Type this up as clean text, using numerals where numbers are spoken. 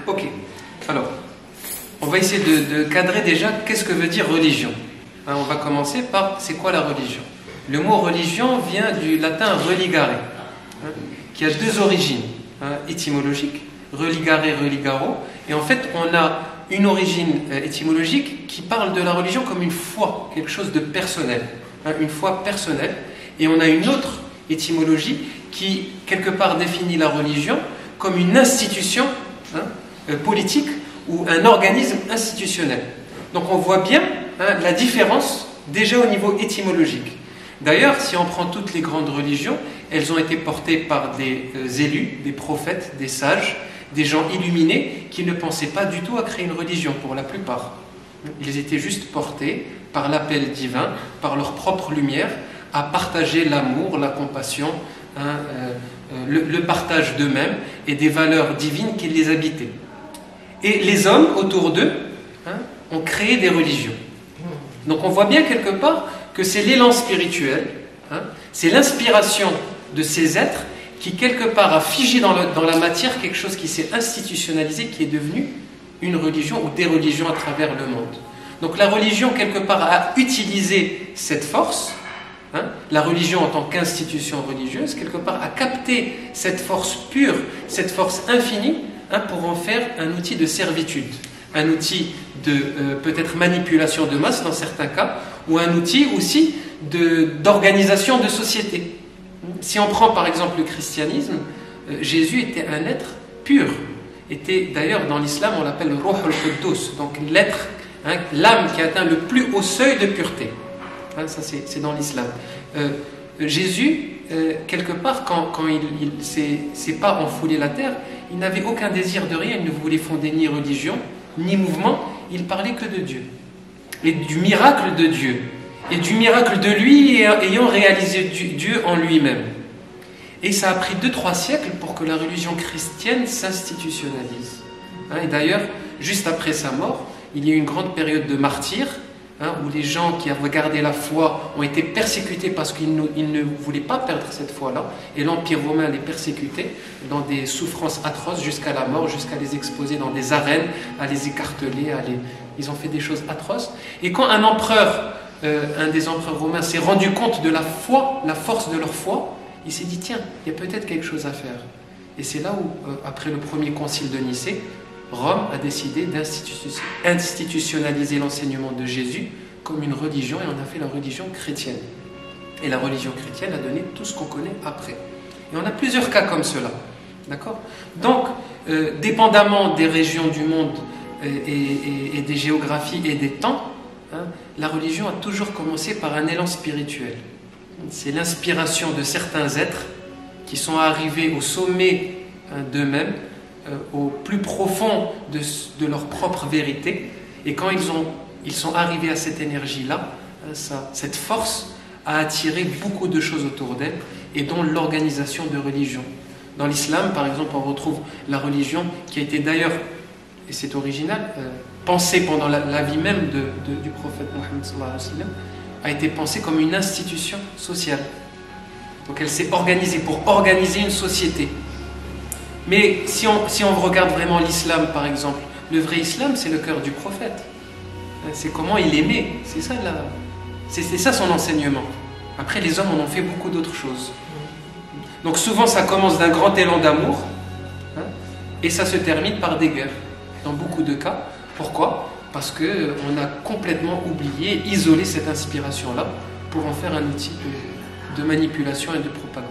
Ok, alors, on va essayer de cadrer déjà qu'est-ce que veut dire religion. Hein, on va commencer par c'est quoi la religion. Le mot religion vient du latin religare, hein, qui a deux origines étymologiques, religare, religaro, et en fait on a une origine étymologique qui parle de la religion comme une foi, quelque chose de personnel, hein, une foi personnelle, et on a une autre étymologie qui quelque part définit la religion comme une institution politique ou un organisme institutionnel. Donc on voit bien la différence déjà au niveau étymologique. D'ailleurs, si on prend toutes les grandes religions, elles ont été portées par des élus, des prophètes, des sages, des gens illuminés qui ne pensaient pas du tout à créer une religion pour la plupart. Ils étaient juste portés par l'appel divin, par leur propre lumière, à partager l'amour, la compassion, le partage d'eux-mêmes et des valeurs divines qui les habitaient. Et les hommes autour d'eux ont créé des religions. Donc on voit bien quelque part que c'est l'élan spirituel, c'est l'inspiration de ces êtres qui quelque part a figé dans la matière quelque chose qui s'est institutionnalisé, qui est devenu une religion ou des religions à travers le monde. Donc la religion quelque part a utilisé cette force, la religion en tant qu'institution religieuse, quelque part a capté cette force pure, cette force infinie, pour en faire un outil de servitude, un outil de peut-être manipulation de masse dans certains cas, ou un outil aussi d'organisation de société. Si on prend par exemple le christianisme, Jésus était un être pur. D'ailleurs dans l'islam on l'appelle Ruh al-Quddus, donc l'être, l'âme qui atteint le plus haut seuil de pureté. Ça c'est dans l'islam. Jésus, quelque part, quand il s'est pas enfoulé la terre, il n'avait aucun désir de rien, il ne voulait fonder ni religion, ni mouvement, il parlait que de Dieu. Et du miracle de Dieu. Et du miracle de lui ayant réalisé Dieu en lui-même. Et ça a pris 2-3 siècles pour que la religion chrétienne s'institutionnalise. Et d'ailleurs, juste après sa mort, il y a eu une grande période de martyrs, où les gens qui avaient gardé la foi ont été persécutés parce qu'ils ne voulaient pas perdre cette foi-là, et l'Empire romain les persécutait dans des souffrances atroces jusqu'à la mort, jusqu'à les exposer dans des arènes, à les écarteler, ils ont fait des choses atroces. Et quand un empereur, un des empereurs romains s'est rendu compte de la foi, la force de leur foi, il s'est dit tiens, il y a peut-être quelque chose à faire. Et c'est là où, après le premier concile de Nicée, Rome a décidé d'institutionnaliser l'enseignement de Jésus comme une religion, et on a fait la religion chrétienne. Et la religion chrétienne a donné tout ce qu'on connaît après. Et on a plusieurs cas comme cela. D'accord ? Donc, dépendamment des régions du monde et des géographies et des temps, la religion a toujours commencé par un élan spirituel. C'est l'inspiration de certains êtres qui sont arrivés au sommet d'eux-mêmes, au plus profond de leur propre vérité, et quand ils sont arrivés à cette énergie-là, cette force a attiré beaucoup de choses autour d'elle, et dont l'organisation de religion. Dans l'islam, par exemple, on retrouve la religion qui a été d'ailleurs, et c'est original, pensée pendant la vie même du prophète Mohammed sallallahu alayhi wa sallam, a été pensée comme une institution sociale. Donc elle s'est organisée pour organiser une société. Mais si on regarde vraiment l'islam, par exemple, le vrai islam, c'est le cœur du prophète. C'est comment il aimait. C'est ça son enseignement. Après, les hommes en ont fait beaucoup d'autres choses. Donc souvent, ça commence d'un grand élan d'amour, et ça se termine par des guerres. Dans beaucoup de cas. Pourquoi ? Parce qu'on a complètement oublié, isolé cette inspiration-là pour en faire un outil de manipulation et de propagande.